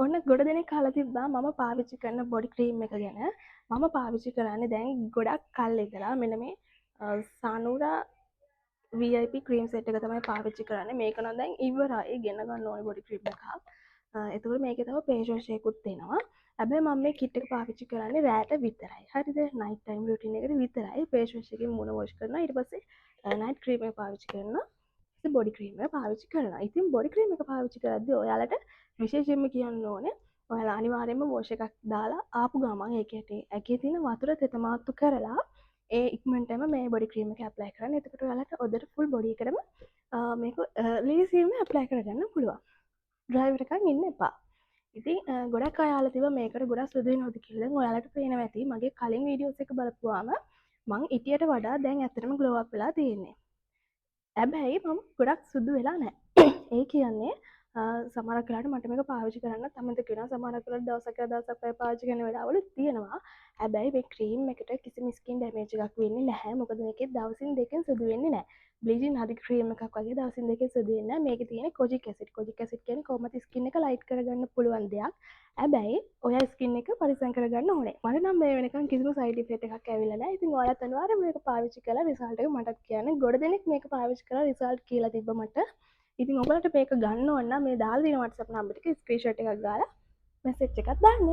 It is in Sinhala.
ඔන්න ගොඩ දෙනෙක් අහලා තිබ්බා මම පාවිච්චි කරන බොඩි ක්‍රීම් එක ගැන. මම පාවිච්චි කරන්නේ දැන් ගොඩක් කල් ඉඳලා මෙන්න මේ සනුරා VIP ක්‍රීම් සෙට් එක තමයි පාවිච්චි කරන්නේ. මේක නම් දැන් ඉවරයි. ගෙන ගන්න ඕනේ බොඩි ක්‍රීම් එකක්. එතකොට මේකේ තව ෆේස් වොෂ් එකකුත් එනවා. හැබැයි මම මේ කිට් එක පාවිච්චි කරන්නේ රෑට විතරයි. හරිද? නයිට් ටයිම් රුටින් එකට විතරයි. ෆේස් වොෂ් එකකින් මුණ වොෂ් කරනවා. ඊට පස්සේ නයිට් ක්‍රීම් එක පාවිච්චි කරනවා. බොඩි ක්‍රීම පාවිච්චි කරනවා. ඉතින් බොඩි ක්‍රීම එක පාවිච්චි කරද්දී ඔයාලට විශේෂයෙන්ම කියන්න ඕනේ ඔයාලා අනිවාර්යයෙන්ම වොෂ් එකක් දාලා ආපු ගමන් ඒකට ඇගේ තියෙන වතුර තෙතමාත්තු කරලා ඒ ඉක්මනටම මේ බොඩි ක්‍රීම එක ඇප්ලයි කරන්න. එතකොට ඔයාලට ඔදට ෆුල් බොඩි එකටම මේක ලීසියෙන්ම ඇප්ලයි කරගන්න පුළුවන්. ඩ්‍රයි වෙනකන් ඉන්න එපා. ඉතින් ගොඩක් අය අහලා තිබ්බා මේකට ගොඩක් සුදු වෙනවද කියලා. දැන් ඔයාලට පේනවා ඇති මගේ කලින් වීඩියෝස් එක බලපුවාම මං ඉටියට වඩා දැන් ඇත්තටම ග්ලෝ අප් වෙලා තියෙන්නේ. හැබැයි මම ගොඩක් සුදු වෙලා නැහැ. ඒ කියන්නේ සමහරක් වෙලාවට මට මේක පාවිච්චි කරන්න අමතක වෙනවා. සමහරක් වෙලාවට දවසක් දවසක් ඔය පාවිච්චි කරන වෙලාවලුත් තියෙනවා. හැබැයි මේ ක්‍රීම් එකට කිසිම ස්කින් ඩැමේජ් එකක් වෙන්නේ නැහැ. මොකද මේකේ දවසින් දෙකෙන් සුදු වෙන්නේ නැහැ. බ්ලීචින් හරි ක්‍රීම් එකක් වගේ දවසින් දෙකෙන් සුදු වෙන්නේ නැහැ. මේකේ තියෙන කොජික් ඇසිඩ්. කොජික් ඇසිඩ් කියන්නේ කොහොමද ස්කින් එක ලයිට් කරගන්න පුළුවන් දෙයක්. හැබැයි ඔය ස්කින් එක පරිස්සම් කරගන්න ඕනේ. මට නම් මේ වෙනකන් කිසිම සයිඩ් ඉෆෙක්ට් එකක් ඇවිල්ලා නැහැ. ඉතින් ඔයාලත් අනිවාර්යයෙන් මේක පාවිච්චි කරලා රිසල්ට් එක මටත් කියන්න. ගොඩ දෙනෙක් මේක පාවිච්චි කරලා රිසල්ට් කියලා තිබ්බ මට. ඉතින් ඔයාලට මේක ගන්න ඕන නම් මේ දාලා තියෙන WhatsApp නම්බර් එකේ ස්ක්‍රීන්ෂොට් එකක් ගාලා මැසේජ් එකක් දාන්න.